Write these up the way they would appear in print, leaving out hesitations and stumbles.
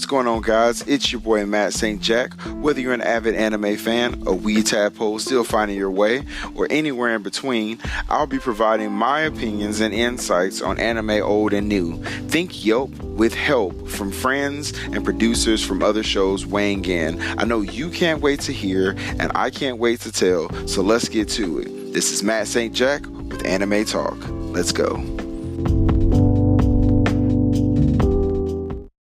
going on, guys? It's your boy Matt St. Jack. Whether you're an avid anime fan, a wee tadpole still finding your way, or anywhere in between, I'll be providing my opinions and insights on anime old and new. Think Yelp with help from friends and producers from other shows weighing in. I know you can't wait to hear, and I can't wait to tell, so let's get to it. This is Matt St. Jack with Anime Talk. Let's go.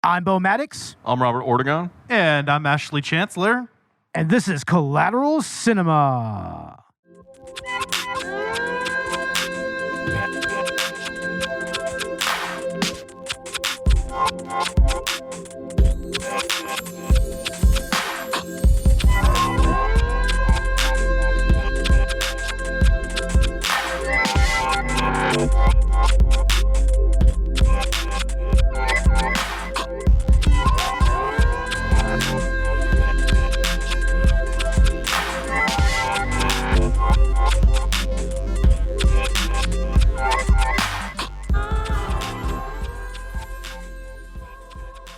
I'm Bo Maddox. I'm Robert Ortegon. And I'm Ashley Chancellor. And this is Collateral Cinema.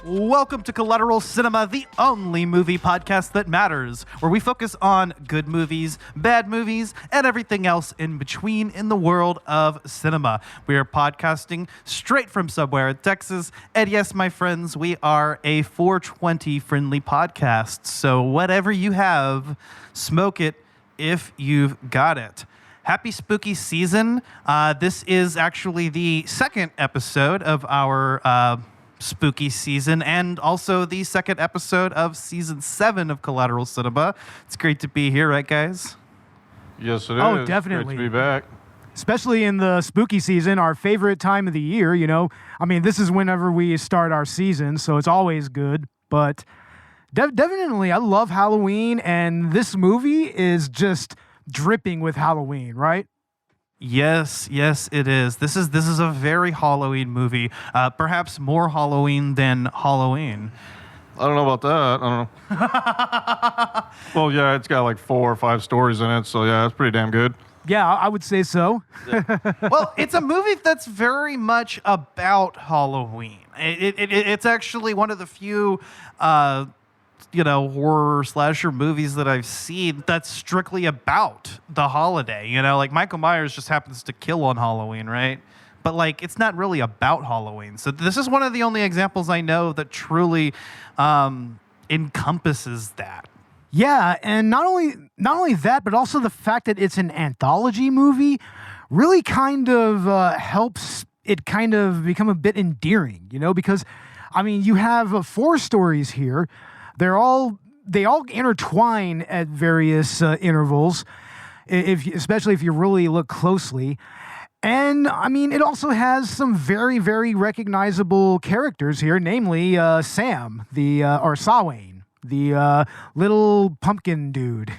Welcome to Collateral Cinema, the only movie podcast that matters, where we focus on good movies, bad movies, and everything else in between in the world of cinema. We are podcasting straight from somewhere in Texas, and yes, my friends, we are a 420-friendly podcast, so whatever you have, smoke it if you've got it. Happy spooky season. This is actually the second episode of our spooky season, and also the second episode of season 7 of Collateral Cinema. It's great to be here, right, guys? Yes, it is. Oh, definitely. Great to be back. Especially in the spooky season, our favorite time of the year, you know. I mean, this is whenever we start our season, so it's always good. But definitely, I love Halloween, and this movie is just dripping with Halloween, right? Yes, it is. This is a very Halloween movie. Perhaps more Halloween than Halloween. I don't know about that. I don't know. Well, yeah, it's got like 4 or 5 stories in it, so yeah, it's pretty damn good. Yeah, I would say so. Well, it's a movie that's very much about Halloween. It's actually one of the few horror slasher movies that I've seen that's strictly about the holiday. Like Michael Myers just happens to kill on Halloween, right? But like, it's not really about Halloween. So this is one of the only examples I know that truly encompasses that. Yeah, and not only that, but also the fact that it's an anthology movie really kind of helps it kind of become a bit endearing, because, I mean, you have 4 stories here. They all intertwine at various intervals, especially if you really look closely. And I mean, it also has some very, very recognizable characters here, namely Sam, or Sawane, the little pumpkin dude.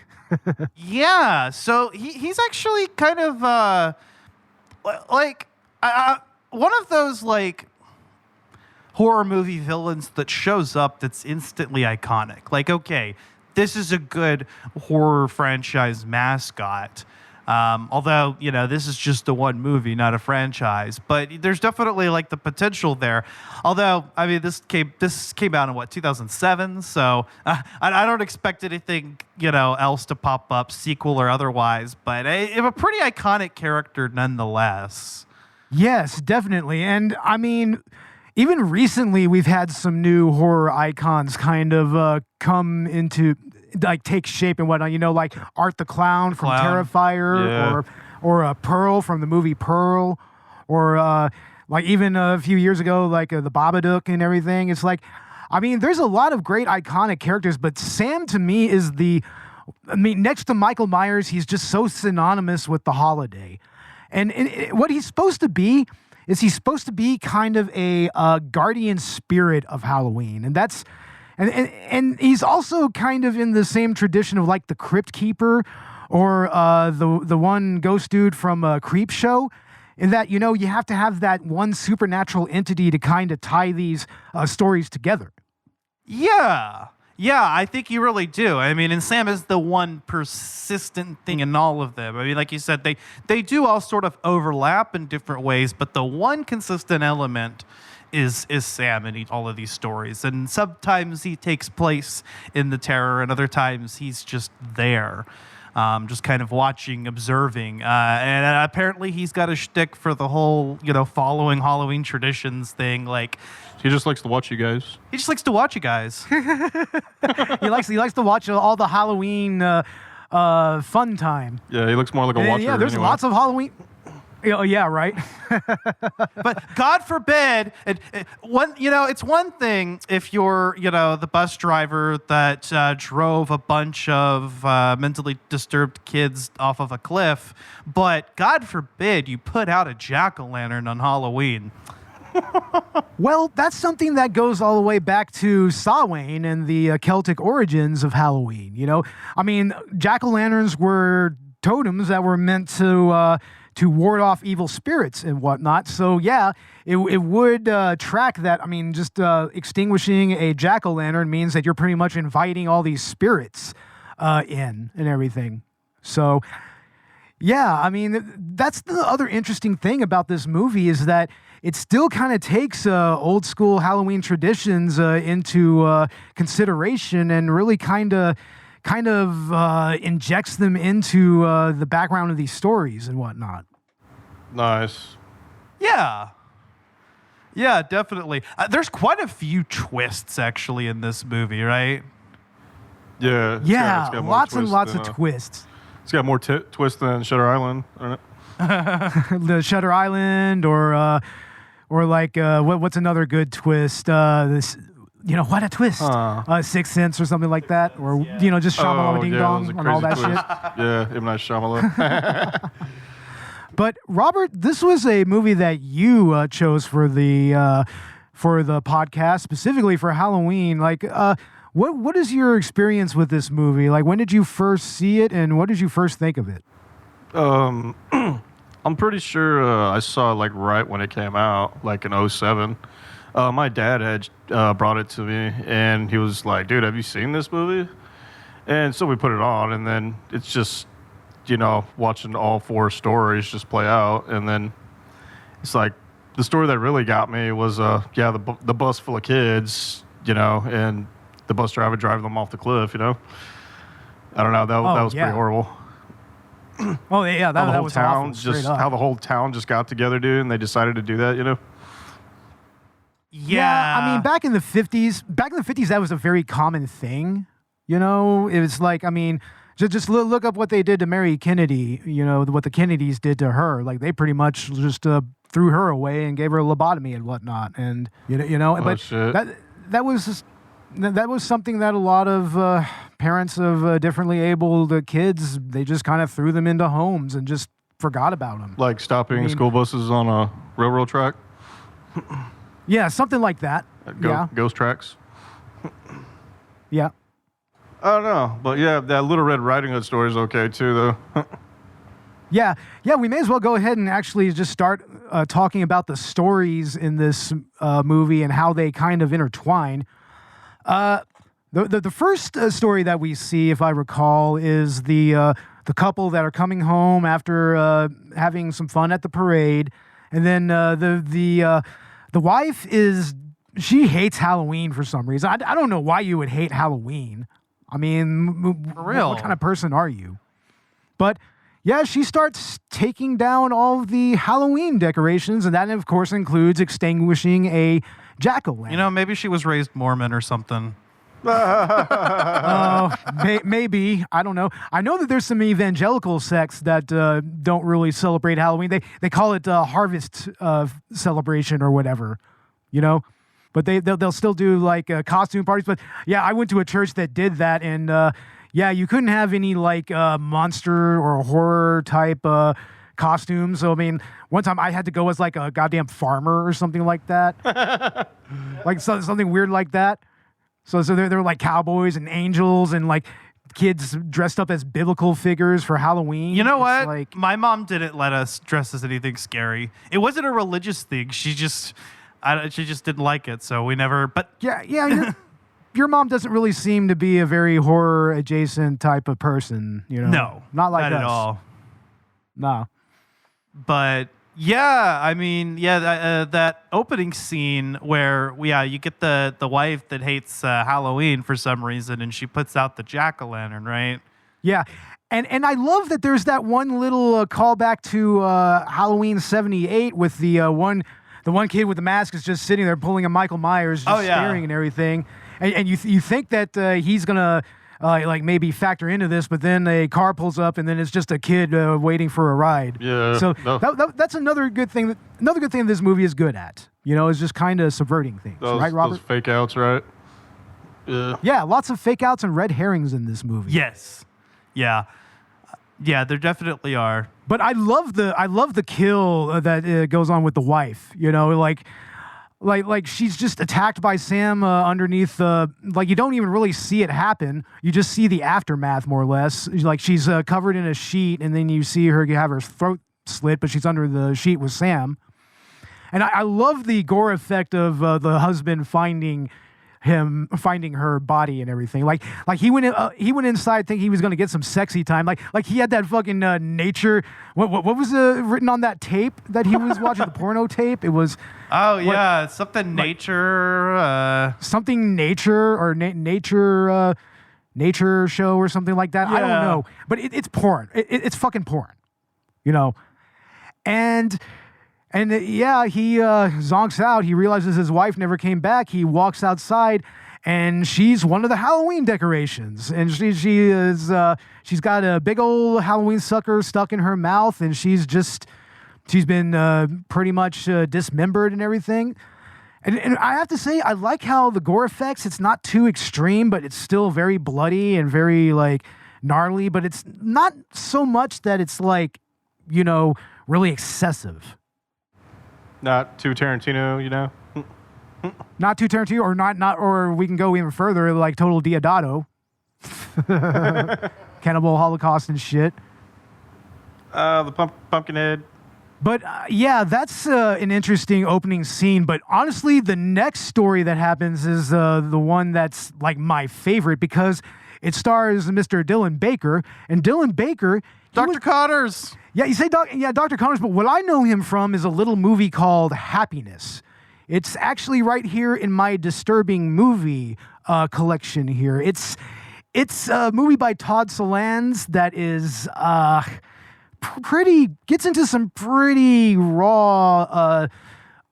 Yeah, so he's actually kind of one of those like horror movie villains that shows up that's instantly iconic. Like, okay, this is a good horror franchise mascot. Although, this is just the one movie, not a franchise. But there's definitely like the potential there. Although, I mean, this came out in 2007. So I don't expect anything, else to pop up, sequel or otherwise. But a pretty iconic character nonetheless. Yes, definitely. And I mean, even recently, we've had some new horror icons kind of come into, like, take shape and whatnot. Like Art the Clown from Terrifier, yeah. or Pearl from the movie Pearl, or like even a few years ago, like the Babadook and everything. It's like, I mean, there's a lot of great iconic characters, but Sam to me is next to Michael Myers, he's just so synonymous with the holiday, and what he's supposed to be. He's supposed to be kind of a guardian spirit of Halloween, and that's and he's also kind of in the same tradition of like the Crypt Keeper or the one ghost dude from Creepshow, in that you have to have that one supernatural entity to kind of tie these stories together. Yeah, I think you really do. I mean, and Sam is the one persistent thing in all of them. I mean, like you said, they do all sort of overlap in different ways, but the one consistent element is Sam in all of these stories. And sometimes he takes place in the terror, and other times he's just there, just kind of watching, observing. And apparently he's got a shtick for the whole, following Halloween traditions thing. Like, He just likes to watch you guys. he just likes to watch you guys. He likes to watch all the Halloween fun time. Yeah, he looks more like a watcher. Yeah, there's anyway. lots of Halloween. Oh, yeah, right. But God forbid, it's one thing if you're, the bus driver that drove a bunch of mentally disturbed kids off of a cliff, but God forbid you put out a jack-o'-lantern on Halloween. Well, that's something that goes all the way back to Samhain and the Celtic origins of Halloween. I mean, jack-o'-lanterns were totems that were meant to ward off evil spirits and whatnot. So yeah, it would track that. I mean, just extinguishing a jack-o'-lantern means that you're pretty much inviting all these spirits in and everything. So yeah, I mean, that's the other interesting thing about this movie is that it still kind of takes old school Halloween traditions into consideration and really kind of injects them into the background of these stories and whatnot. Nice. Yeah, definitely. There's quite a few twists actually in this movie, right? Yeah. Yeah, it's got more lots and twists lots than, of twists. It's got more twists than Shutter Island. Isn't it? The Shutter Island, or like what's another good twist? This, what a twist! Sixth Sense or something like that, or just Shyamalan Ding Dong and all that shit. Yeah, M. Night Shyamalan. But Robert, this was a movie that you chose for the podcast, specifically for Halloween. Like, what is your experience with this movie? Like, when did you first see it, and what did you first think of it? I'm pretty sure I saw it like right when it came out, like in 2007. My dad had brought it to me, and he was like, dude, have you seen this movie? And so we put it on, and then it's just, watching all four stories just play out. And then it's like the story that really got me was, the bus full of kids, and the bus driver driving them off the cliff, I don't know. That was pretty horrible. Oh, yeah, that was town awful, just straight up. how the whole town just got together, dude, and they decided to do that, Yeah, I mean, back in the 50s, that was a very common thing. It was like, I mean, just look up what they did to Mary Kennedy. What the Kennedys did to her. Like, they pretty much just threw her away and gave her a lobotomy and whatnot. And but shit. that was something that a lot of parents of differently abled kids, they just kind of threw them into homes and just forgot about them. Like stopping school buses on a railroad track. Yeah, something like that. Ghost tracks. Yeah. I don't know, but yeah, that Little Red Riding Hood story is okay too, though. Yeah, we may as well go ahead and actually just start talking about the stories in this movie and how they kind of intertwine. The first story that we see, if I recall, is the couple that are coming home after having some fun at the parade, and then the wife she hates Halloween for some reason. I don't know why you would hate Halloween. I mean, For real. What kind of person are you? But yeah, she starts taking down all of the Halloween decorations, and that, of course, includes extinguishing a jack-o'-lantern. Maybe she was raised Mormon or something. Maybe. I don't know. I know that there's some evangelical sects that don't really celebrate Halloween. They call it harvest celebration or whatever, But they'll still do like costume parties. But yeah, I went to a church that did that, and you couldn't have any like monster or horror type costumes. So I mean, one time I had to go as like a goddamn farmer or something like that, like something weird like that. So they're like cowboys and angels and like kids dressed up as biblical figures for Halloween. You know what? Like, my mom didn't let us dress as anything scary. It wasn't a religious thing. She just didn't like it, so we never. But yeah. Your mom doesn't really seem to be a very horror adjacent type of person. No, not like not us. at all. No. But Yeah, I mean, that opening scene where, you get the wife that hates Halloween for some reason, and she puts out the jack-o'-lantern, right? Yeah. And I love that there's that one little callback to Halloween '78 with the one kid with the mask is just sitting there pulling a Michael Myers, just staring and everything. And you think that he's gonna like maybe factor into this, but then a car pulls up and then it's just a kid waiting for a ride. Yeah. So that's another good thing. Another good thing this movie is good at, is just kind of subverting things, right, Robert? Those fake outs, right? Yeah. Yeah, lots of fake outs and red herrings in this movie. Yes. Yeah. Yeah, there definitely are. But I love the kill that goes on with the wife. Like she's just attacked by Sam underneath like you don't even really see it happen. You just see the aftermath more or less. Like she's covered in a sheet, and then you see her have her throat slit, but she's under the sheet with Sam. And I love the gore effect of the husband finding her body and everything. Like he went inside thinking he was going to get some sexy time. Like he had that fucking nature. What was written on that tape that he was watching, the porno tape? It was something nature, something nature or nature show or something like that. Yeah. I don't know, but it's porn. It's fucking porn, And he zonks out. He realizes his wife never came back. He walks outside, and she's one of the Halloween decorations. And she's got a big old Halloween sucker stuck in her mouth, and she's been pretty much dismembered and everything. And I have to say, I like how the gore effects, it's not too extreme, but it's still very bloody and very like gnarly. But it's not so much that it's like, really excessive. Not too Tarantino, Not too Tarantino, or we can go even further, like total Diodato. Cannibal Holocaust and shit. The Pumpkinhead. But that's an interesting opening scene. But honestly, the next story that happens is the one that's like my favorite because it stars Mr. Dylan Baker. And Dylan Baker... Dr. Connors. Yeah, you say Dr. Connors, but what I know him from is a little movie called Happiness. It's actually right here in my disturbing movie collection here. It's a movie by Todd Solondz that is gets into some pretty raw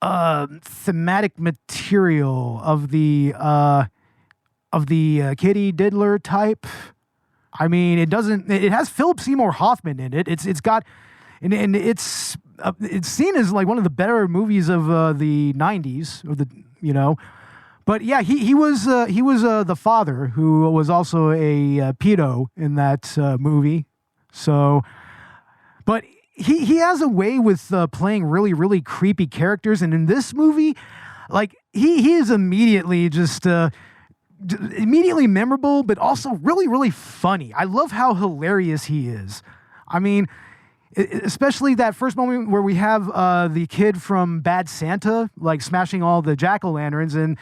thematic material of the Kitty Diddler type. I mean, it has Philip Seymour Hoffman in it. It's seen as like one of the better movies of the 90s But yeah, he was the father who was also a pedo in that movie. So, but he has a way with playing really, really creepy characters. And in this movie, like he is immediately just immediately memorable, but also really, really funny. I love how hilarious he is. I mean, especially that first moment where we have the kid from Bad Santa like smashing all the jack-o'-lanterns,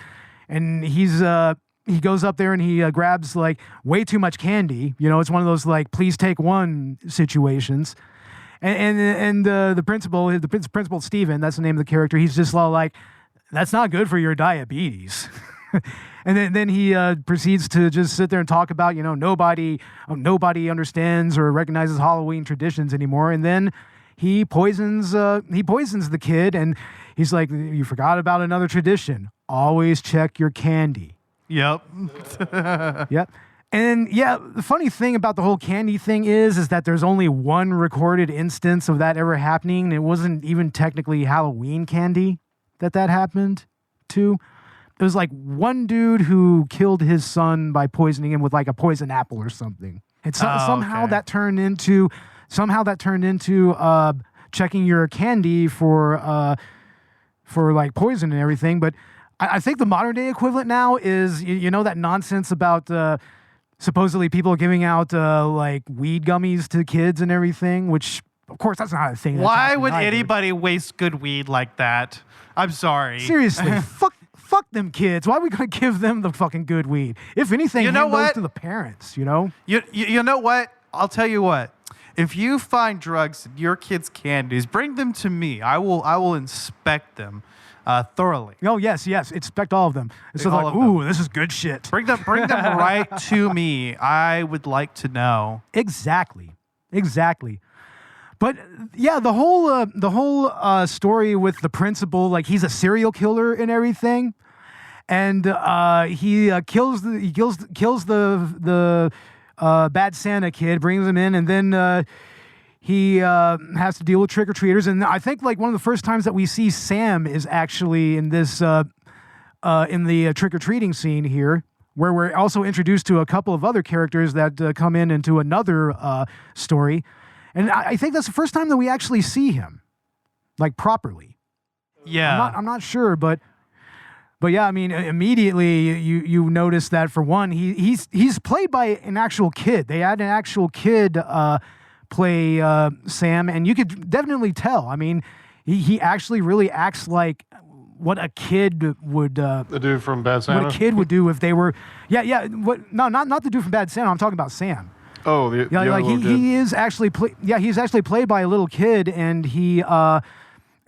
and he goes up there and he grabs like way too much candy. It's one of those like please take one situations. And the principal Steven, that's the name of the character. He's just like, that's not good for your diabetes. And then he proceeds to just sit there and talk about, nobody understands or recognizes Halloween traditions anymore. And then he poisons the kid, and he's like, you forgot about another tradition. Always check your candy. Yep. Yep. And yeah, the funny thing about the whole candy thing is that there's only one recorded instance of that ever happening. And it wasn't even technically Halloween candy that happened to. It was like one dude who killed his son by poisoning him with like a poison apple or something. And somehow that turned into checking your candy for like poison and everything. But I think the modern day equivalent now is that nonsense about supposedly people giving out like weed gummies to kids and everything, which of course that's not a thing. Why would anybody waste good weed like that? I'm sorry. Seriously, fuck them kids. Why are we going to give them the fucking good weed? If anything, hand those to the parents, You know what? I'll tell you what. If you find drugs in your kids' candies, bring them to me. I will inspect them thoroughly. Oh, yes. Expect all of them. It's All like, of them. ooh, this is good shit. Bring them right to me. I would like to know. Exactly. But yeah, the whole story with the principal, like he's a serial killer and everything, and he kills the bad Santa kid, brings him in, and then he has to deal with trick-or-treaters. And I think like one of the first times that we see Sam is actually in this in the trick-or-treating scene here, where we're also introduced to a couple of other characters that come into another story. And I think that's the first time that we actually see him, like properly. Yeah. I'm not sure, but yeah, I mean, immediately you notice that for one, he's played by an actual kid. They had an actual kid play Sam, and you could definitely tell. I mean, he actually really acts like what a kid would. The dude from Bad Santa. What a kid would do if they were. Yeah. Not the dude from Bad Santa. I'm talking about Sam. Oh, the like he is actually he's actually played by a little kid, and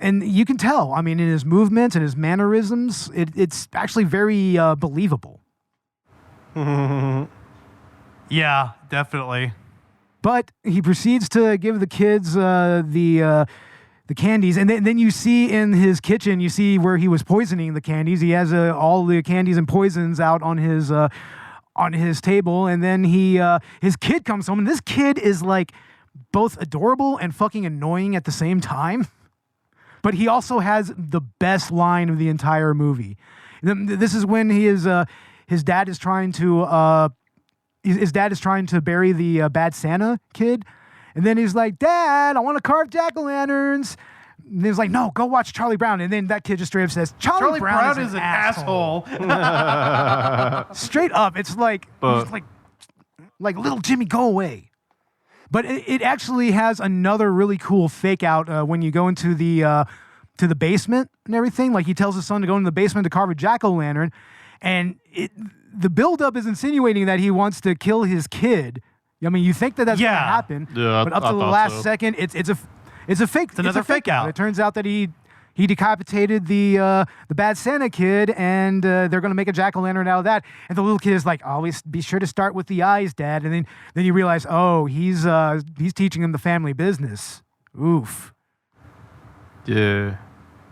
and you can tell. I mean, in his movements and his mannerisms, it's actually very believable. Yeah, definitely. But he proceeds to give the kids the candies, and then you see in his kitchen, you see where he was poisoning the candies. He has all the candies and poisons out on his table, and then his kid comes home, and this kid is like both adorable and fucking annoying at the same time. But he also has the best line of the entire movie. This is when his dad is trying to bury the bad Santa kid, and then he's like, "Dad, I want to carve jack-o'-lanterns." And he's like, "No, go watch Charlie Brown." And then that kid just straight up says, Charlie Brown is an asshole. Straight up, it's like, he's like little Jimmy, go away. But it actually has another really cool fake out when you go into the basement and everything. Like he tells his son to go into the basement to carve a jack-o'-lantern, and the buildup is insinuating that he wants to kill his kid. I mean, you think that's going to happen, but up to the last second, it's a fake. It's another fake out. It turns out that he decapitated the bad Santa kid, and they're going to make a jack-o'-lantern out of that. And the little kid is like, "Always be sure to start with the eyes, Dad." And then you realize, oh, he's teaching him the family business. Oof. Yeah.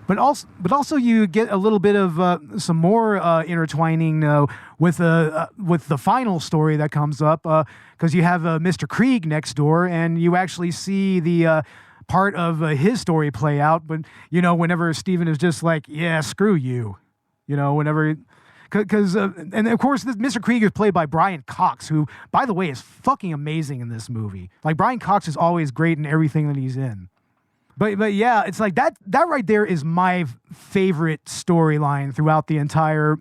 But also you get a little bit of some more intertwining with the final story that comes up, because you have Mr. Krieg next door, and you actually see the part of his story play out. But whenever Steven is just like, "Yeah, screw you," whenever, because and of course Mr. Krieg is played by Brian Cox, who, by the way, is fucking amazing in this movie. Like Brian Cox is always great in everything that he's in. But yeah, it's like that right there is my favorite storyline throughout the entire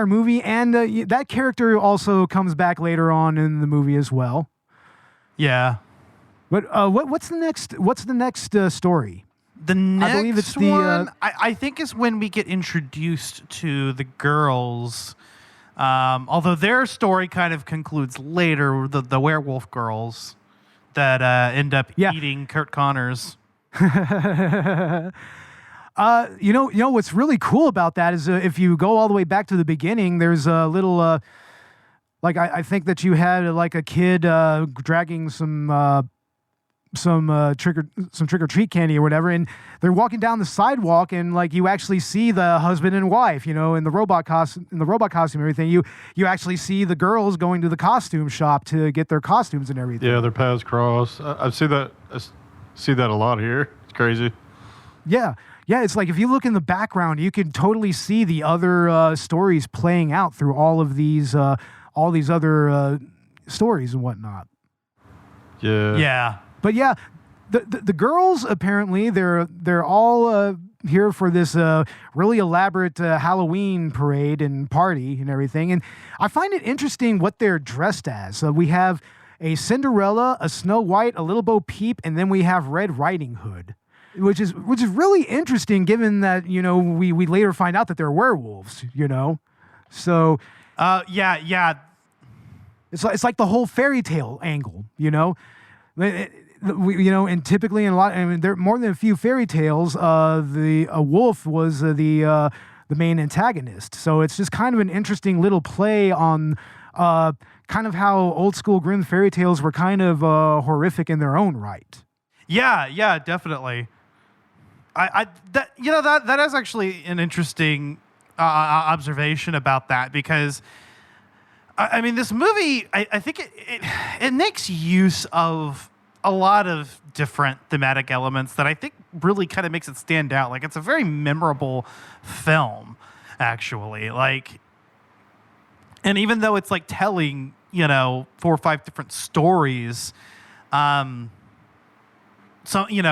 movie, and that character also comes back later on in the movie as well. Yeah. But what's the next story? The next I believe it's one, I think, is when we get introduced to the girls. Although their story kind of concludes later, the werewolf girls that end up eating Kurt Connors. What's really cool about that is if you go all the way back to the beginning, there's a little I think that you had like a kid dragging some trick or treat candy or whatever, and they're walking down the sidewalk, and like you actually see the husband and wife, in the robot costume and everything. You actually see the girls going to the costume shop to get their costumes and everything. Yeah, their paths cross. I see that. I see that a lot here. It's crazy. Yeah. It's like if you look in the background, you can totally see the other stories playing out through all these other stories and whatnot. Yeah. Yeah. But yeah, the girls, apparently they're all here for this really elaborate Halloween parade and party and everything. And I find it interesting what they're dressed as. We have a Cinderella, a Snow White, a Little Bo Peep, and then we have Red Riding Hood, which is really interesting given that we later find out that they're werewolves. So yeah. it's like the whole fairy tale angle. And typically in a lot, I mean, there are more than a few fairy tales. The wolf was the main antagonist, so it's just kind of an interesting little play on kind of how old school Grimm fairy tales were kind of horrific in their own right. Yeah, definitely. That is actually an interesting observation about that, because I mean, this movie, I think it makes use of a lot of different thematic elements that I think really kind of makes it stand out. Like, it's a very memorable film, actually. Like, and even though it's like telling, 4 or 5 different stories, so,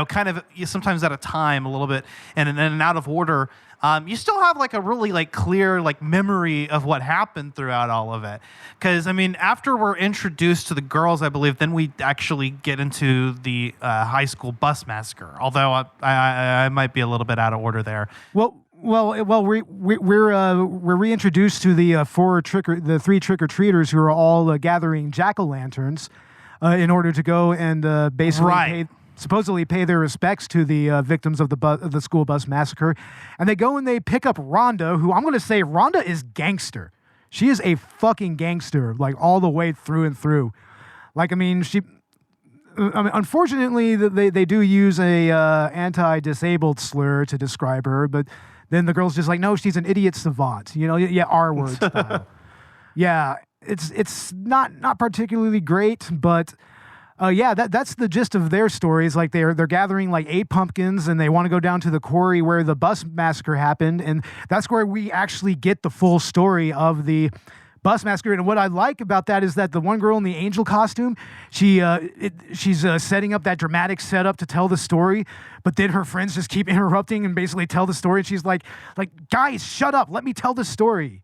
kind of sometimes at a time a little bit and then out of order, you still have like a really like clear like memory of what happened throughout all of it. Because, I mean, after we're introduced to the girls, I believe, then we actually get into the high school bus massacre, although I might be a little bit out of order there. Well, we're reintroduced to the 3 trick-or-treaters who are all gathering jack-o'-lanterns in order to go and basically supposedly pay their respects to the victims of the school bus massacre. And they go and they pick up Rhonda, who I'm going to say Rhonda is gangster. She is a fucking gangster, like all the way through and through. Like, I mean, unfortunately, they do use a anti-disabled slur to describe her, but then the girl's just like, no, she's an idiot savant. R-word style. Yeah, it's not particularly great, but that's the gist of their stories. Like, they're gathering like 8 pumpkins, and they want to go down to the quarry where the bus massacre happened, and that's where we actually get the full story of the bus massacre. And what I like about that is that the one girl in the angel costume, she's setting up that dramatic setup to tell the story, but then her friends just keep interrupting and basically tell the story, and she's like, guys, shut up, let me tell the story.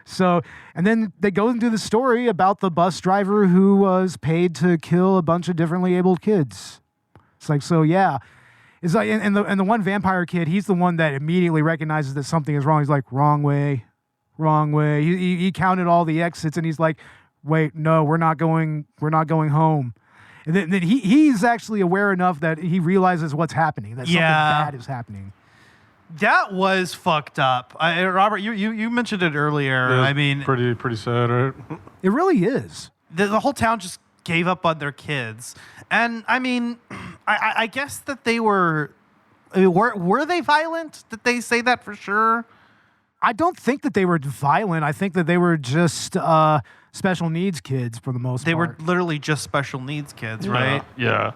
So, and then they go and do the story about the bus driver who was paid to kill a bunch of differently abled kids. It's like, so yeah. It's like, and the one vampire kid, he's the one that immediately recognizes that something is wrong. He's like, wrong way. He counted all the exits, and he's like, wait, no, we're not going home. And then he's actually aware enough that he realizes what's happening, that something bad is happening. That was fucked up. Robert, you mentioned it earlier. Yeah, I mean, pretty sad, right? It really is. The whole town just gave up on their kids, and I mean, I guess that they were they violent? Did they say that for sure? I don't think that they were violent. I think that they were just special needs kids for the most part. They were literally just special needs kids, right? Yeah.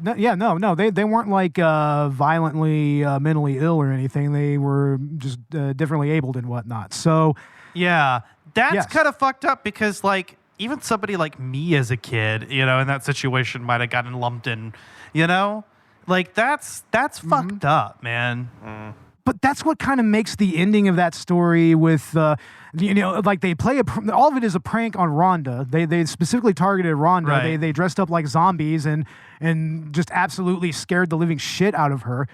No. They weren't like violently mentally ill or anything. They were just differently abled and whatnot. So, yeah, that's kind of fucked up, because like even somebody like me as a kid, in that situation might have gotten lumped in, like that's fucked up, man. Mm. But that's what kind of makes the ending of that story with, like they play all of it is a prank on Rhonda. They specifically targeted Rhonda. Right. They dressed up like zombies and just absolutely scared the living shit out of her.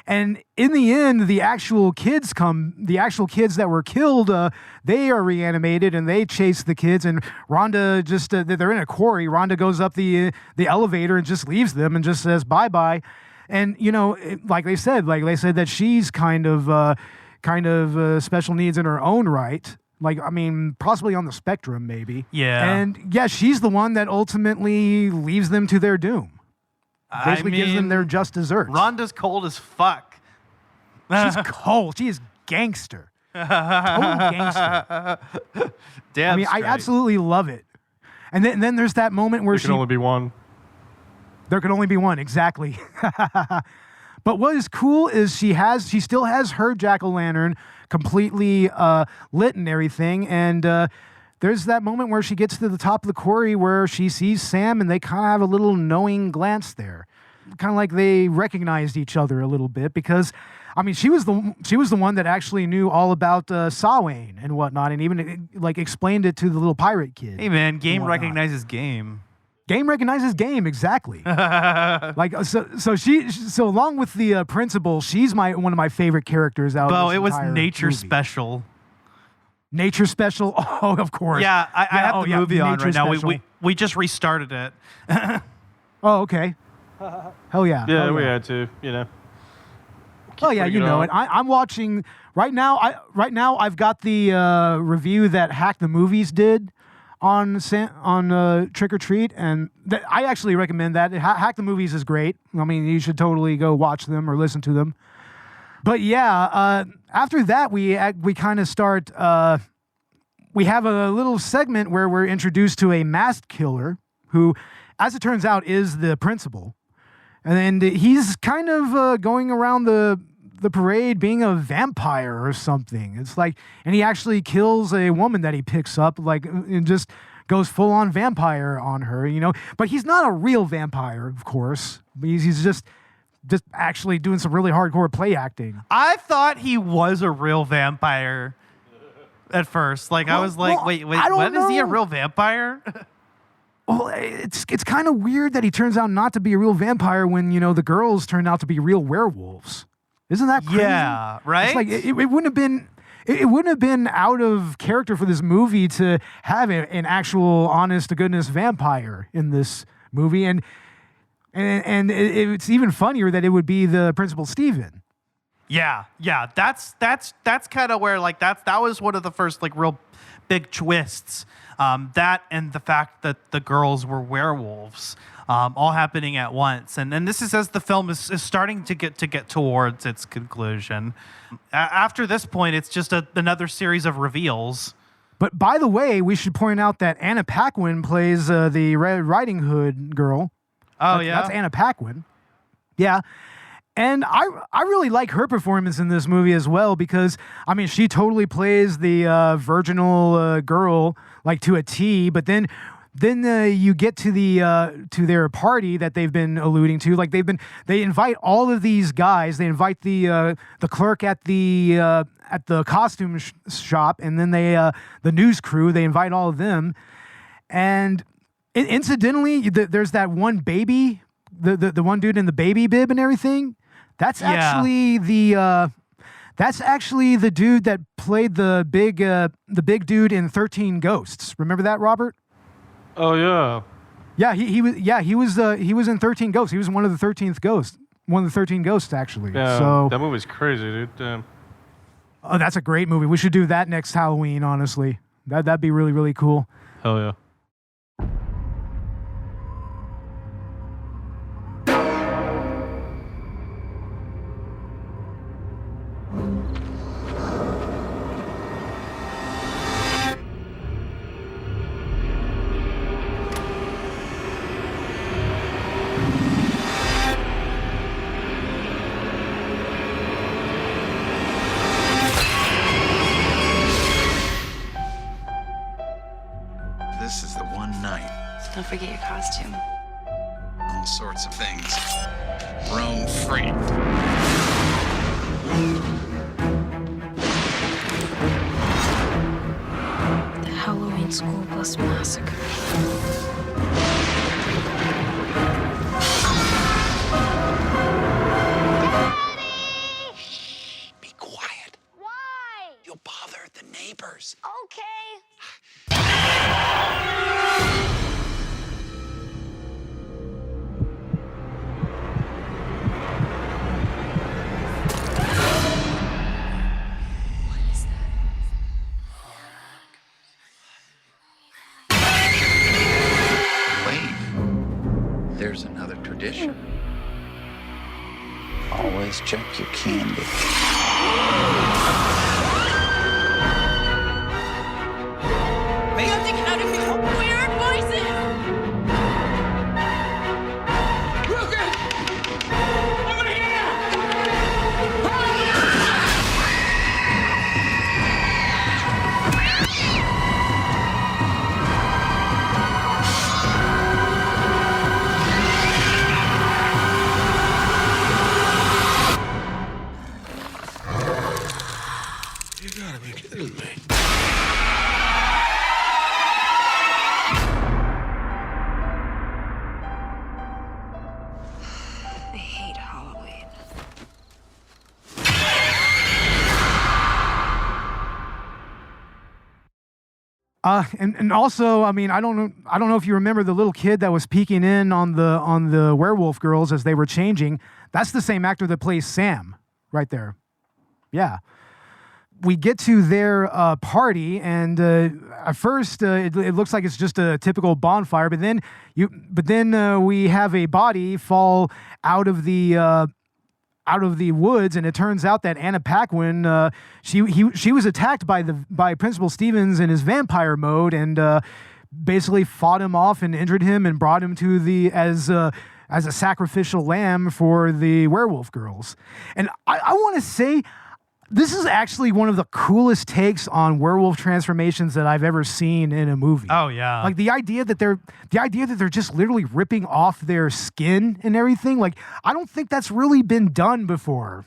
And in the end, the actual kids that were killed, they are reanimated and they chase the kids. And Rhonda just, they're in a quarry. Rhonda goes up the elevator and just leaves them and just says bye-bye. And, like they said that she's kind of special needs in her own right. Like, I mean, possibly on the spectrum, maybe. Yeah. And, yeah, she's the one that ultimately leaves them to their doom. Basically gives them their just desserts. Rhonda's cold as fuck. She's cold. She is gangster. Total gangster. Damn I mean, straight. I absolutely love it. And then there's that moment where There can only be one. There can only be one, exactly. But what is cool is she still has her jack-o'-lantern completely lit and everything. And there's that moment where she gets to the top of the quarry where she sees Sam, and they kind of have a little knowing glance there. Kind of like they recognized each other a little bit, because, I mean, she was the one that actually knew all about Samhain and whatnot, and even like explained it to the little pirate kid. Hey man, game recognizes game. Game recognizes game, exactly. Like so along with the principal, she's one of my favorite characters out. Oh, of this it was entire Nature movie. Special. Nature Special. Oh, of course. Yeah, I have the movie on Nature right now. Special. We just restarted it. Oh, okay. Hell yeah. Yeah, Hell we yeah. had to, you know. Oh yeah, Bring you it know on. it. I'm watching right now. I've got the review that Hack the Movies did on Trick or Treat, and I actually recommend that. Hack the Movies is great. I mean, you should totally go watch them or listen to them. But yeah, after that we kind of start. We have a little segment where we're introduced to a masked killer who, as it turns out, is the principal. And he's kind of going around the parade being a vampire or something. It's like, and he actually kills a woman that he picks up, like, and just goes full on vampire on her, you know. But he's not a real vampire, of course. He's just actually doing some really hardcore play acting. I thought he was a real vampire at first. Like, I was like, wait, I don't what? Is he a know. real vampire? Well, it's kind of weird that he turns out not to be a real vampire when, you know, the girls turned out to be real werewolves. Isn't that crazy? Yeah, right? It's like it wouldn't have been out of character for this movie to have an actual honest to goodness vampire in this movie, and it's even funnier that it would be the Principal Steven. Yeah. That's kind of where, like, that was one of the first, like, real big twists. That and the fact that the girls were werewolves, all happening at once. And this is as the film is starting to get towards its conclusion. After this point, it's just another series of reveals. But by the way, we should point out that Anna Paquin plays the Red Riding Hood girl. Oh, yeah? That's Anna Paquin. Yeah. And I really like her performance in this movie as well because, I mean, she totally plays the virginal girl, like, to a T. But then you get to to their party that they've been alluding to. Like, they invite all of these guys. They invite the clerk at the costume shop, and then the news crew. They invite all of them, and incidentally, there's that one baby, the one dude in the baby bib and everything. That's actually the dude that played the big dude in 13 Ghosts. Remember that, Robert? Oh yeah. Yeah, he was in 13 Ghosts. He was one of the 13th ghosts. One of the 13 ghosts, actually. Yeah. So That movie's crazy, dude. Damn. oh, that's a great movie. We should do that next Halloween, honestly. That'd be really, really cool. Hell yeah. This is the one night. Don't forget your costume. All sorts of things. Roam free. The Halloween School Bus Massacre. Be quiet. Why? You'll bother the neighbors. Okay. Wait. There's another tradition. Always check your candy. Something out of your weird voices! Over here! You gotta be kidding me. I hate Halloween. And also, I mean, I don't know if you remember the little kid that was peeking in on the werewolf girls as they were changing. That's the same actor that plays Sam, right there. Yeah. We get to their party, and at first it looks like it's just a typical bonfire. But then we have a body fall out of the woods, and it turns out that Anna Paquin, she was attacked by Principal Stevens in his vampire mode, and basically fought him off and injured him and brought him to as a sacrificial lamb for the werewolf girls. And I want to say, this is actually one of the coolest takes on werewolf transformations that I've ever seen in a movie. Oh yeah. Like the idea that they're just literally ripping off their skin and everything. Like, I don't think that's really been done before.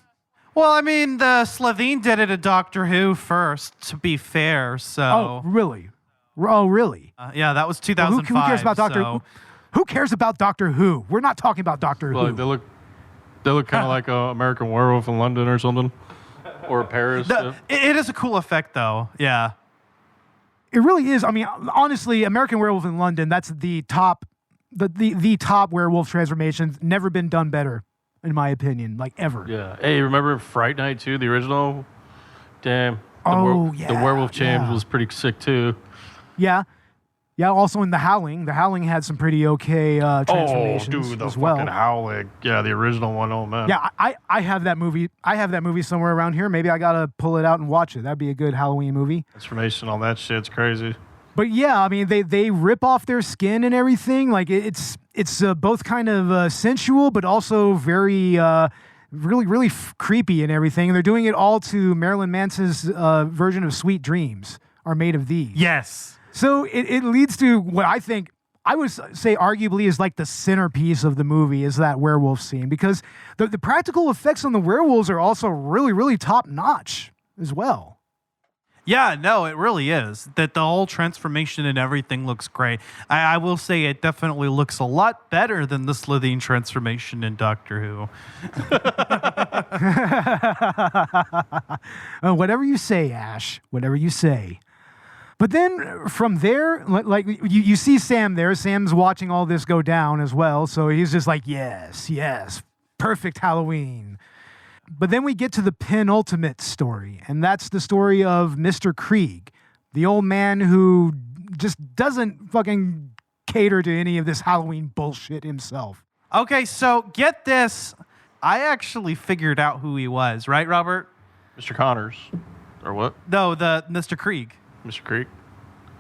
Well, I mean, the Slovene did it at Doctor Who first, to be fair. So. Oh, really? Oh, really? Yeah, that was 2005. Who cares about Doctor? So. Who cares about Doctor Who? We're not talking about Doctor Who. Like they look kind of like American Werewolf in London or something. Or Paris. It is a cool effect, though. Yeah. It really is. I mean, honestly, American Werewolf in London, that's the top werewolf transformations. Never been done better, in my opinion, like ever. Yeah. Hey, remember Fright Night 2, the original? Damn. Yeah. The werewolf change was pretty sick, too. Yeah. Yeah, also in The Howling. The Howling had some pretty okay transformations dude, the as well. fucking Howling. Yeah, the original one. Oh, man. Yeah, I have that movie. I have that movie somewhere around here. Maybe I got to pull it out and watch it. That'd be a good Halloween movie. Transformation on that shit's crazy. But yeah, I mean, they rip off their skin and everything. Like, it's both kind of sensual, but also very, really creepy and everything. And they're doing it all to Marilyn Manson's version of Sweet Dreams Are Made of These. Yes. So it leads to what I would say arguably is like the centerpiece of the movie, is that werewolf scene, because the practical effects on the werewolves are also really, really top notch as well. Yeah, no, it really is. That the whole transformation and everything looks great. I will say it definitely looks a lot better than the Slovene transformation in Doctor Who. Whatever you say, Ash. Whatever you say. But then from there, like you see Sam there. Sam's watching all this go down as well. So he's just like, yes, perfect Halloween. But then we get to the penultimate story, and that's the story of Mr. Krieg, the old man who just doesn't fucking cater to any of this Halloween bullshit himself. Okay, so get this. I actually figured out who he was, right, Robert? Mr. Connors. Or what? No, the Mr. Krieg. Mr. Creek?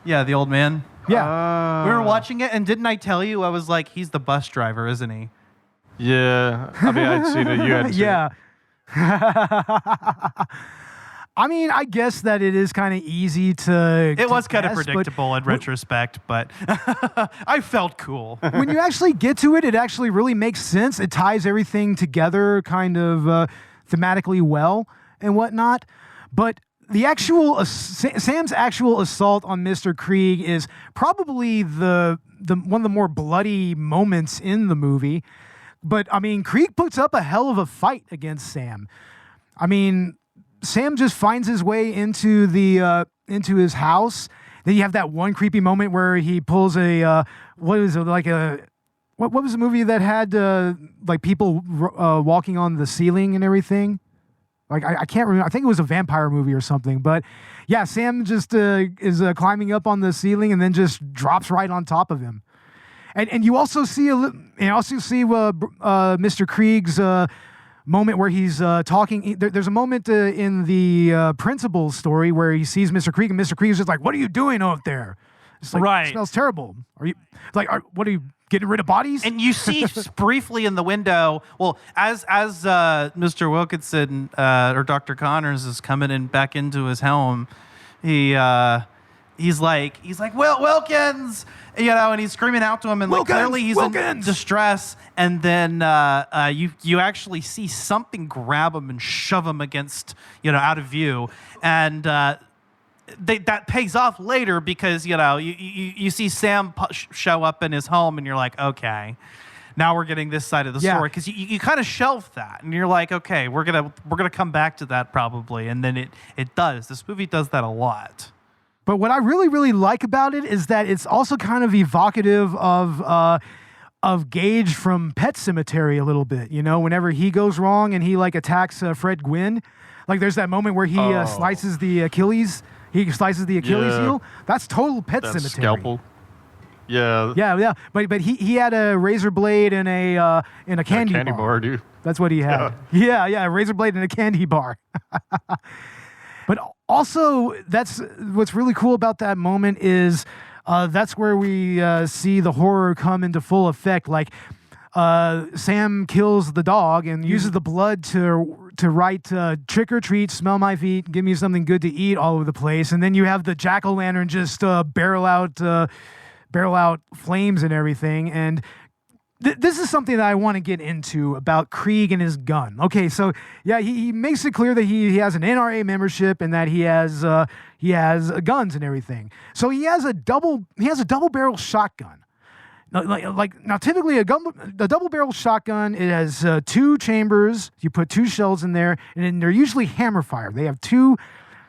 Yeah, the old man. Yeah. We were watching it, and didn't I tell you? I was like, he's the bus driver, isn't he? Yeah. I mean, I'd seen it. You hadn't seen Yeah. I mean, I guess that it is kind of easy to. It was kind of guess, predictable in retrospect, but I felt cool. When you actually get to it, it actually really makes sense. It ties everything together kind of thematically well and whatnot. But the actual Sam's actual assault on Mr. Krieg is probably the one of the more bloody moments in the movie. But I mean, Krieg puts up a hell of a fight against Sam. I mean, Sam just finds his way into his house. Then you have that one creepy moment where he pulls what was the movie that had like people walking on the ceiling and everything? Like, I can't remember. I think it was a vampire movie or something. But yeah, Sam just is climbing up on the ceiling and then just drops right on top of him. And you also see Mr. Krieg's moment where he's talking. There's a moment in the principal's story where he sees Mr. Krieg, and Mr. Krieg is just like, "What are you doing out there?" It's like, right. It smells terrible. Are you what are you getting rid of bodies? And you see briefly in the window, well, as Mr. Wilkinson or Dr. Connors is coming in back into his home, he's like, "Well, Wilkins," and he's screaming out to him, and Wilkins, clearly he's Wilkins! in distress. And then you actually see something grab him and shove him against, out of view, and that pays off later because you see Sam show up in his home, and you're like, okay, now we're getting this side of the story, because you kind of shelved that, and you're like, okay, we're gonna come back to that probably, and then it does. This movie does that a lot. But what I really, really like about it is that it's also kind of evocative of Gage from Pet Sematary a little bit. You know, whenever he goes wrong and he like attacks Fred Gwynn, like there's that moment where he slices the Achilles. He slices the Achilles heel. That's total Pet That Sematary. scalpel. Yeah. Yeah. But he had a razor blade and a candy bar, dude. That's what he had. Yeah, a razor blade and a candy bar. But also, that's what's really cool about that moment is that's where we see the horror come into full effect. Like Sam kills the dog and uses the blood to write "trick or treat, smell my feet, give me something good to eat" all over the place, and then you have the jack-o'-lantern just barrel out flames and everything. And this is something that I want to get into about Krieg and his gun. Okay, so yeah, he makes it clear that he has an NRA membership and that he has guns and everything. So he has a double barrel shotgun. Now typically a double barrel shotgun, it has 2 chambers. You put 2 shells in there, and then they're usually hammer fire. They have two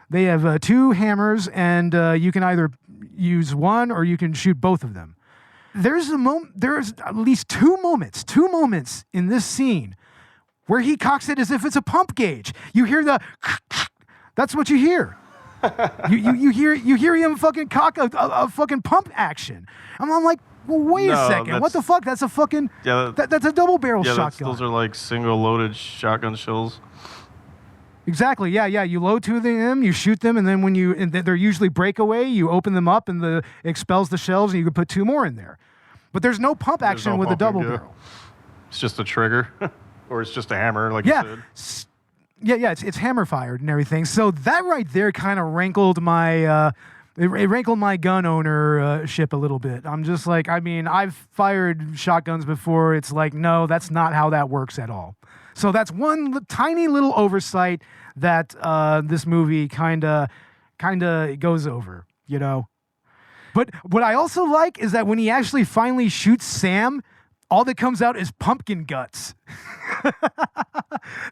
hammers, and you can either use one or you can shoot both of them. There's at least two moments in this scene where he cocks it as if it's a pump gauge. You hear that's what you hear. you hear him fucking cock a fucking pump action. I'm like, well, wait a second. What the fuck? That's a fucking that's a double barrel shotgun. Those are like single loaded shotgun shells. Exactly. Yeah. You load 2 of them, you shoot them, and then they're usually breakaway, you open them up and it expels the shells, and you can put 2 more in there. But there's no pump action with a double barrel. It's just a trigger, or it's just a hammer, like you said. Yeah. It's hammer fired and everything. So that right there kind of rankled my it rankled my gun ownership a little bit. I'm just like, I mean, I've fired shotguns before. It's like, no, that's not how that works at all. So that's one tiny little oversight that this movie kind of goes over, you know. But what I also like is that when he actually finally shoots Sam, all that comes out is pumpkin guts.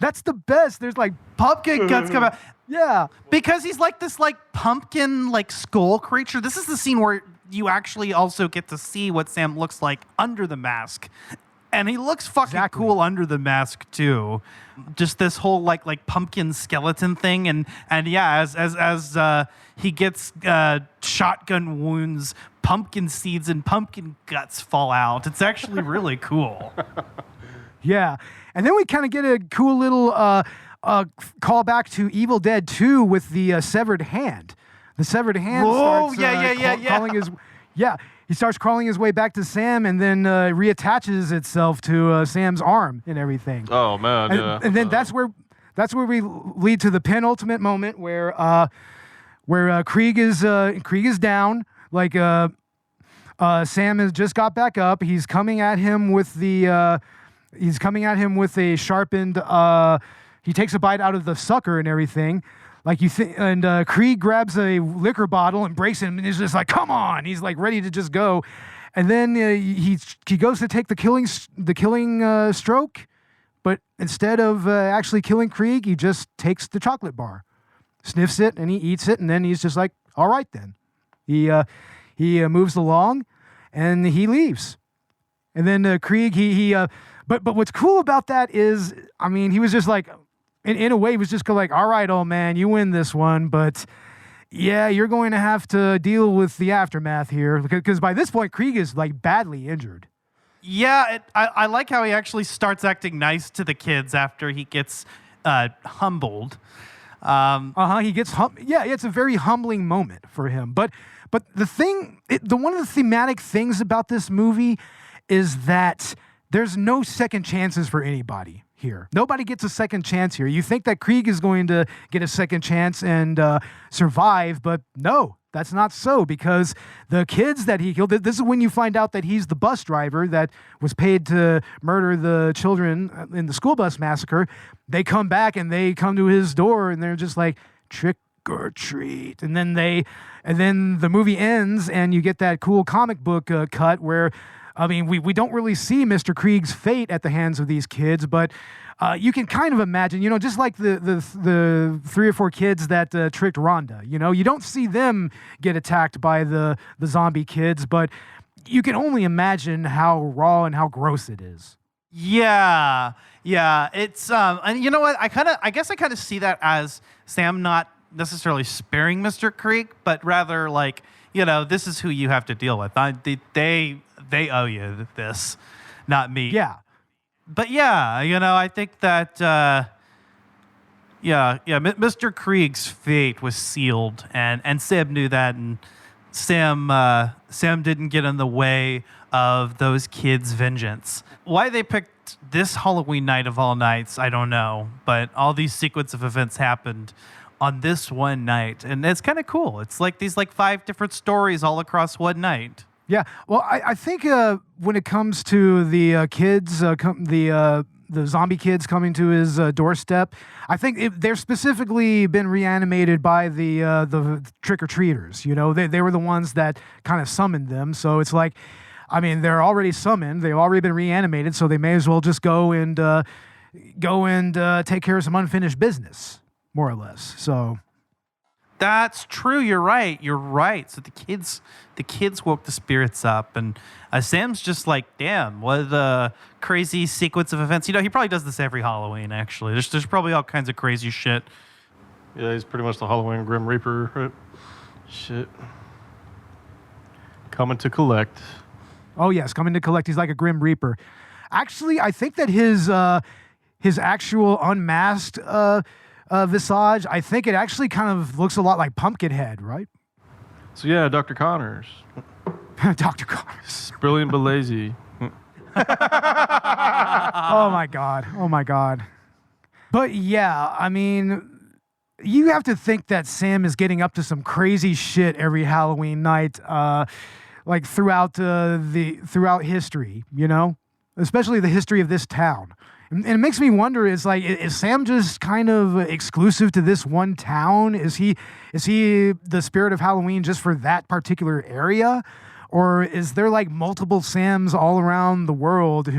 That's the best. There's like Pumpkin guts come out. Yeah. Because he's like this like pumpkin like skull creature. This is the scene where you actually also get to see what Sam looks like under the mask. And he looks fucking cool under the mask too. Just this whole like pumpkin skeleton thing, and yeah, as he gets shotgun wounds, pumpkin seeds and pumpkin guts fall out. It's actually really cool. Yeah, and then we kind of get a cool little callback to Evil Dead 2 with the severed hand. The severed hand starts crawling his. Yeah. He starts crawling his way back to Sam and then reattaches itself to Sam's arm and everything. Oh man! And then that's where we lead to the penultimate moment where Krieg is down. Like Sam has just got back up. He's coming at him with a sharpened. He takes a bite out of the sucker and everything. Like and Krieg grabs a liquor bottle and breaks him, and he's just like, "Come on!" He's like ready to just go, and then he goes to take the killing stroke, but instead of actually killing Krieg, he just takes the chocolate bar, sniffs it, and he eats it, and then he's just like, "All right, then." He moves along, and he leaves, and then Krieg but what's cool about that is, I mean, he was just like. In a way, he was just like, all right, old man, you win this one, but yeah, you're going to have to deal with the aftermath here. Because by this point, Krieg is like badly injured. Yeah, I like how he actually starts acting nice to the kids after he gets humbled. He gets yeah, it's a very humbling moment for him. But one of the thematic things about this movie is that there's no second chances for anybody here. Nobody gets a second chance here. You think that Krieg is going to get a second chance and survive, but no, that's not so, because the kids that he killed, this is when you find out that he's the bus driver that was paid to murder the children in the school bus massacre. They come back and they come to his door and they're just like, trick or treat. And then the movie ends and you get that cool comic book cut where I mean, we don't really see Mr. Krieg's fate at the hands of these kids, but you can kind of imagine, just like the 3 or 4 kids that tricked Rhonda. You don't see them get attacked by the zombie kids, but you can only imagine how raw and how gross it is. Yeah. It's and you know what? I guess I kind of see that as Sam not necessarily sparing Mr. Krieg, but rather like, this is who you have to deal with. They owe you this, not me. Yeah. But yeah, I think that Mr. Krieg's fate was sealed, and Sam knew that, and Sam didn't get in the way of those kids' vengeance. Why they picked this Halloween night of all nights, I don't know, but all these sequence of events happened on this one night, and it's kind of cool. It's like these 5 different stories all across one night. Yeah, well, I think when it comes to the kids, the zombie kids coming to his doorstep, I think they're specifically been reanimated by the trick-or-treaters. They were the ones that kind of summoned them. So it's like, I mean, they're already summoned. They've already been reanimated, so they may as well just go and take care of some unfinished business, more or less. So. That's true. You're right. So the kids woke the spirits up, and Sam's just like, damn, what a crazy sequence of events. He probably does this every Halloween. Actually, there's probably all kinds of crazy shit. Yeah, he's pretty much the Halloween Grim Reaper. Right? Shit. Coming to collect. Oh yes, coming to collect. He's like a Grim Reaper. Actually, I think that his actual unmasked visage, I think it actually kind of looks a lot like Pumpkinhead, right? So yeah, Dr. Connors. Dr. Connors. Brilliant but lazy. Oh my God. But yeah, I mean, you have to think that Sam is getting up to some crazy shit every Halloween night, throughout history, especially the history of this town. And it makes me wonder, is Sam just kind of exclusive to this one town? Is he the spirit of Halloween just for that particular area? Or is there multiple Sams all around the world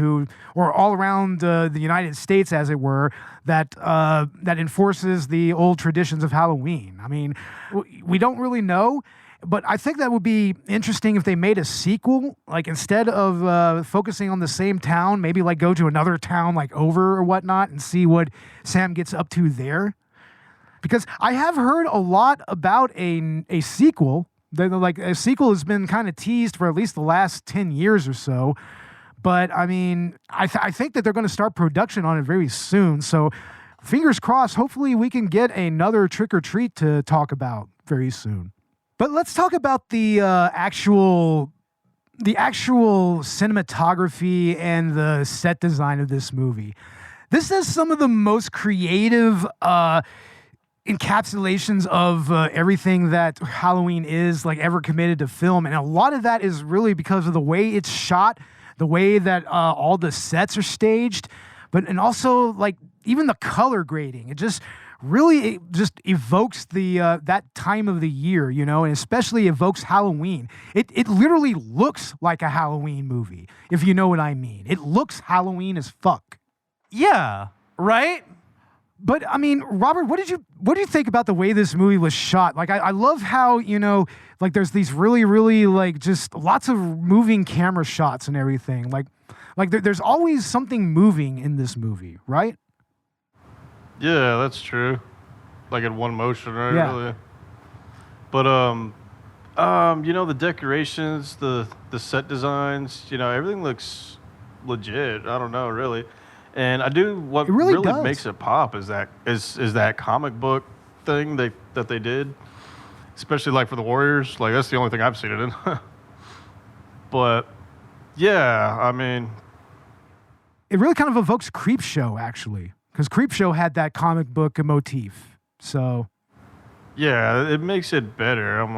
or all around the United States, as it were, that enforces the old traditions of Halloween? I mean, we don't really know. But I think that would be interesting if they made a sequel, instead of focusing on the same town, maybe go to another town over or whatnot and see what Sam gets up to there. Because I have heard a lot about a sequel. A sequel has been kind of teased for at least the last 10 years or so. But I mean, I think that they're going to start production on it very soon. So fingers crossed, hopefully we can get another Trick or Treat to talk about very soon. But let's talk about the actual cinematography and the set design of this movie. This has some of the most creative encapsulations of everything that Halloween is ever committed to film, and a lot of that is really because of the way it's shot, the way that all the sets are staged, and also even the color grading. It just really evokes that time of the year, and especially evokes Halloween. It literally looks like a Halloween movie, if you know what I mean. It looks Halloween as fuck. Yeah, right? But I mean, Robert, what did you think about the way this movie was shot? I love how, there's these really, really just lots of moving camera shots and everything. There's always something moving in this movie, right? Yeah, that's true. In one motion, right? Yeah. Really. But the decorations, the set designs, everything looks legit. I don't know, really. And what really makes it pop is that comic book thing that they did, especially for the Warriors. That's the only thing I've seen it in. But yeah, I mean, it really kind of evokes Creepshow, actually. Because Creepshow had that comic book motif, so... Yeah, it makes it better. I'm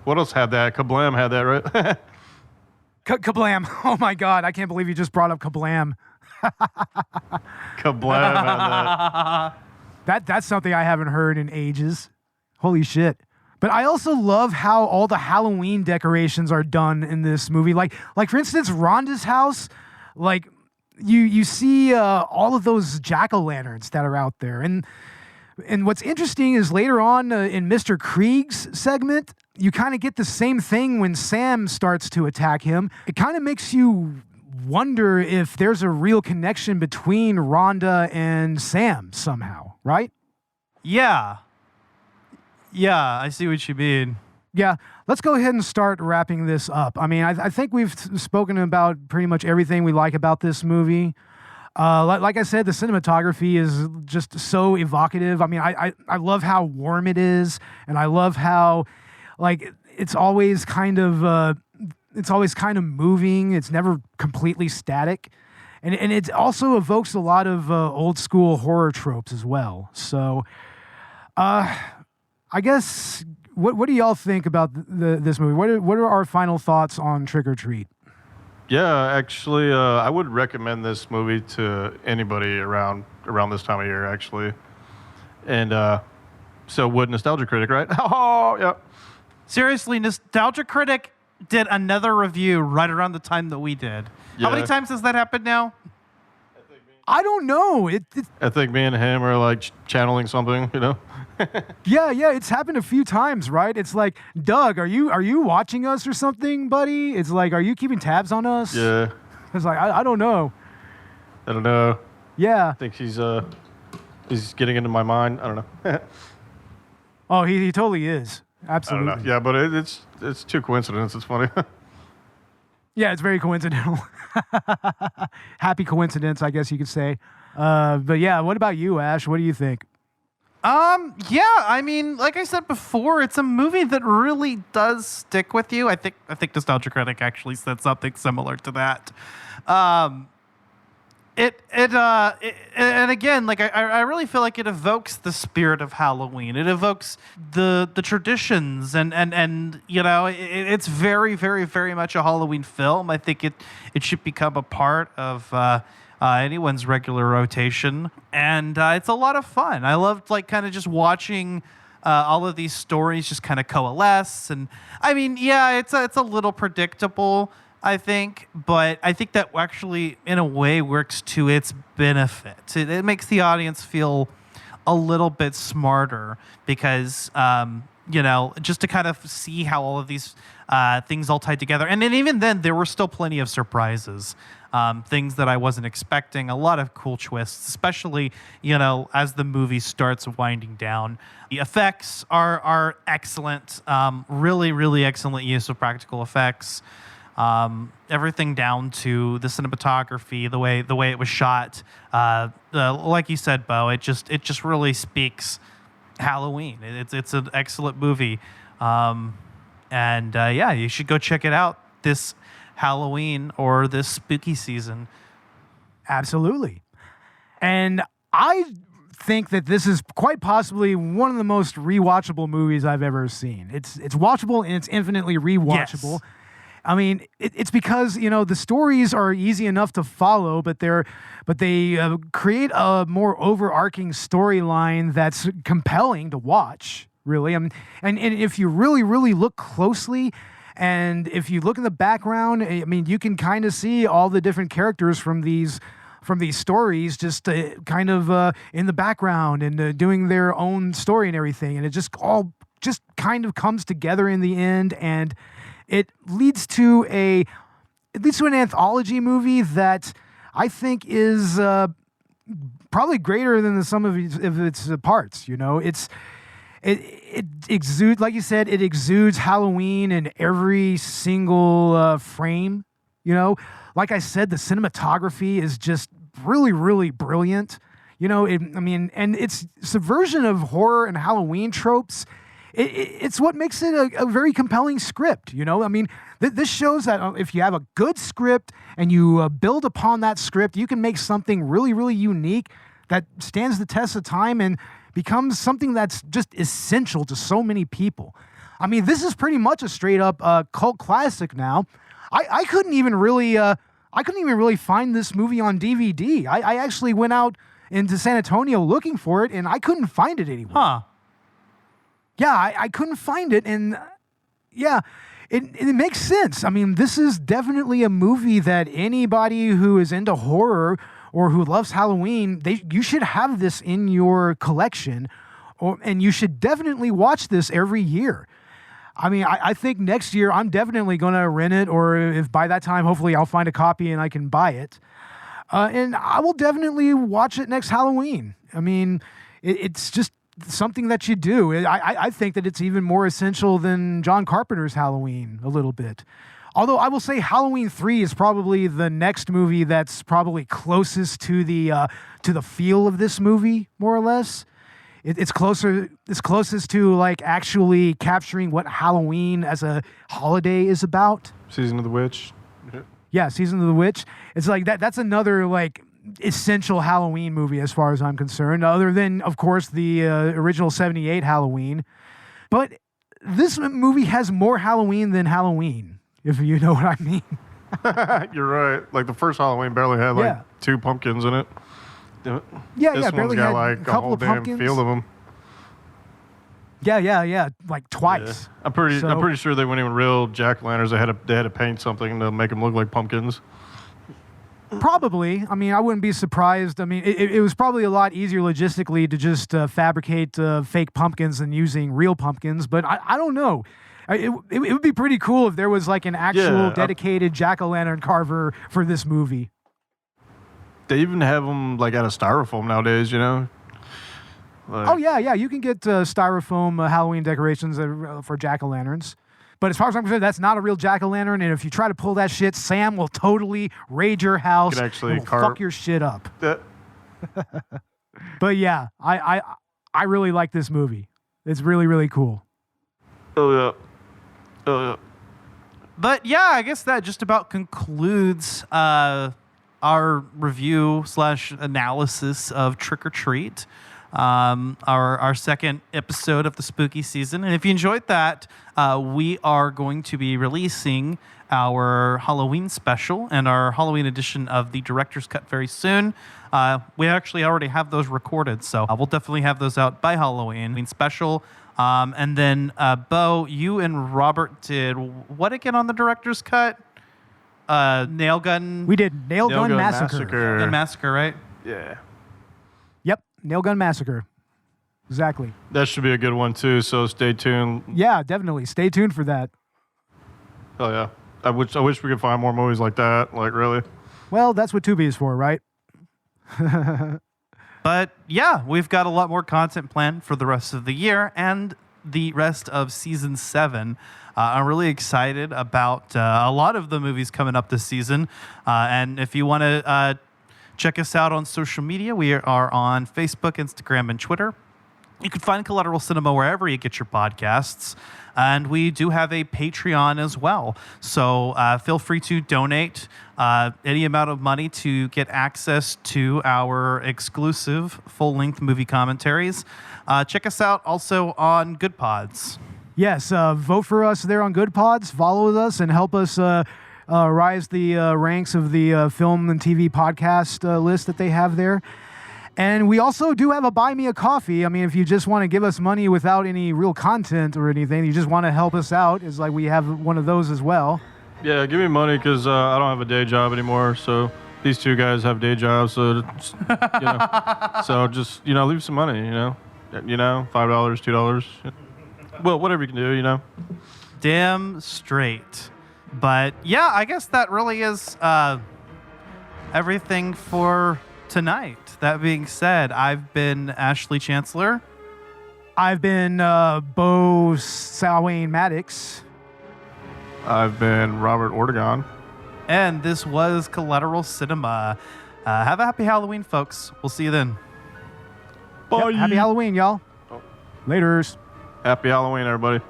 what else had that? Kablam had that, right? Kablam. Oh my God, I can't believe you just brought up Kablam. Kablam had that. That's something I haven't heard in ages. Holy shit. But I also love how all the Halloween decorations are done in this movie. Like for instance, Rhonda's house, like you see all of those jack-o'-lanterns that are out there. And what's interesting is later on in Mr. Krieg's segment, you kind of get the same thing when Sam starts to attack him. It kind of makes you wonder if there's a real connection between Rhonda and Sam somehow, right? Yeah. Yeah, I see what you mean. Yeah, let's go ahead and start wrapping this up. I mean, I think we've spoken about pretty much everything we like about this movie. Like I said, the cinematography is just so evocative. I mean, I love how warm it is, and I love how, like, it's always kind of moving. It's never completely static, and it also evokes a lot of old school horror tropes as well. So, I guess what do y'all think about this movie? What are our final thoughts on Trick or Treat? Yeah, actually, I would recommend this movie to anybody around this time of year, actually. And so would Nostalgia Critic, right? Oh, yeah. Seriously, Nostalgia Critic did another review right around the time that we did. How many times has that happened now? I don't know. I think me and him are like channeling something, you know? Yeah, it's happened a few times, right? It's like, Doug, are you watching us or something, buddy? It's like, are you keeping tabs on us? Yeah. It's like, I don't know. I don't know. Yeah. I think he's getting into my mind. I don't know. Oh, he totally is. Absolutely. I don't know. Yeah, but it's too coincidence. It's funny. Yeah, it's very coincidental. Happy coincidence, I guess you could say. But yeah, what about you, Ash? What do you think? Yeah, I mean, like I said before, it's a movie that really does stick with you. I think Nostalgia Critic actually said something similar to that. And again, like I really feel like it evokes the spirit of Halloween. It evokes the traditions and you know, it's very, very, very much a Halloween film. I think it should become a part of anyone's regular rotation, and it's a lot of fun. I loved like kind of just watching all of these stories just kind of coalesce. And I mean, yeah, it's a little predictable, I think, but I think that actually, in a way, works to its benefit. It makes the audience feel a little bit smarter because, you know, just to kind of see how all of these things all tied together. And then even then, there were still plenty of surprises, things that I wasn't expecting, a lot of cool twists, especially, you know, as the movie starts winding down. The effects are excellent, really, really excellent use of practical effects. Everything down to the cinematography, the way it was shot. Like you said, Bo, it just really speaks Halloween. It's an excellent movie, and yeah, you should go check it out this Halloween or this spooky season. Absolutely. And I think that this is quite possibly one of the most rewatchable movies I've ever seen. It's watchable and it's infinitely rewatchable. Yes. I mean, it's because, you know, the stories are easy enough to follow, but they create a more overarching storyline that's compelling to watch, really. And if you really, really look closely, and if you look in the background, I mean, you can kind of see all the different characters from these stories just kind of in the background and doing their own story and everything. And it just all just kind of comes together in the end, and it leads to an anthology movie that I think is probably greater than the sum of its parts. You know, it exudes, like you said, it exudes Halloween in every single frame. You know, like I said, the cinematography is just really, really brilliant. You know, and its subversion of horror and Halloween tropes. It's what makes it a very compelling script, you know? I mean, this shows that if you have a good script and you build upon that script, you can make something really, really unique that stands the test of time and becomes something that's just essential to so many people. I mean, this is pretty much a straight-up cult classic now. I couldn't even really find this movie on DVD. I actually went out into San Antonio looking for it, and I couldn't find it anywhere. Huh. Yeah, I couldn't find it, and yeah, it makes sense. I mean, this is definitely a movie that anybody who is into horror or who loves Halloween, you should have this in your collection, and you should definitely watch this every year. I mean, I think next year I'm definitely going to rent it, or if by that time, hopefully I'll find a copy and I can buy it. And I will definitely watch it next Halloween. I mean, it's just something that you do. I think that it's even more essential than John Carpenter's Halloween a little bit. Although I will say Halloween 3 is probably the next movie that's probably closest to the feel of this movie, more or less. It's closest to like actually capturing what Halloween as a holiday is about. Season of the Witch. Yeah, Season of the Witch. It's like that's another like essential Halloween movie as far as I'm concerned, other than of course the original 78 Halloween. But this movie has more Halloween than Halloween, if you know what I mean. You're right. Like the first Halloween barely had like 2 pumpkins in it. Yeah, this barely one's got had like a couple whole of damn pumpkins. field of them. Yeah, like twice. Yeah. I'm pretty sure they weren't even real jack-o'-lanterns. They had to paint something to make them look like pumpkins. Probably. I mean, I wouldn't be surprised. I mean, it was probably a lot easier logistically to just fabricate fake pumpkins than using real pumpkins. But I don't know. It would be pretty cool if there was like an actual dedicated jack-o'-lantern carver for this movie. They even have them like out of styrofoam nowadays, you know? Like, Oh, yeah. You can get styrofoam Halloween decorations for jack-o'-lanterns. But as far as I'm concerned, that's not a real jack-o'-lantern. And if you try to pull that shit, Sam will totally raid your house and will fuck your shit up. But yeah, I really like this movie. It's really, really cool. Oh, yeah. But yeah, I guess that just about concludes our review / analysis of Trick or Treat, our second episode of the spooky season. And if you enjoyed that, we are going to be releasing our Halloween special and our Halloween edition of the Director's Cut very soon. We actually already have those recorded, so we'll definitely have those out by Halloween special. And then, Bo, you and Robert did what again on the Director's Cut? Nail gun. We did Nail Gun Massacre. Gun Massacre, right? Yeah. Yep, Nail Gun Massacre. Exactly. That should be a good one, too, so stay tuned. Yeah, definitely. Stay tuned for that. Oh, yeah. I wish we could find more movies like that, like, really. Well, that's what Tubi is for, right? But yeah, we've got a lot more content planned for the rest of the year and the rest of season 7. I'm really excited about a lot of the movies coming up this season. And if you want to check us out on social media, we are on Facebook, Instagram, and Twitter. You can find Collateral Cinema wherever you get your podcasts. And we do have a Patreon as well. So feel free to donate any amount of money to get access to our exclusive full-length movie commentaries. Check us out also on Good Pods. Yes, vote for us there on Good Pods. Follow us and help us rise the ranks of the film and TV podcast list that they have there. And we also do have a Buy Me a Coffee. I mean, if you just want to give us money without any real content or anything, you just want to help us out, it's like we have one of those as well. Yeah, give me money because I don't have a day job anymore. So these two guys have day jobs. So, just leave some money, $5, $2. Well, whatever you can do, Damn straight. But yeah, I guess that really is everything for tonight. That being said, I've been Ashley Chancellor. I've been Bo Salwayne Maddox. I've been Robert Ortegon. And this was Collateral Cinema. Have a happy Halloween, folks. We'll see you then. Bye. Yep, happy Halloween, y'all. Laters. Happy Halloween, everybody.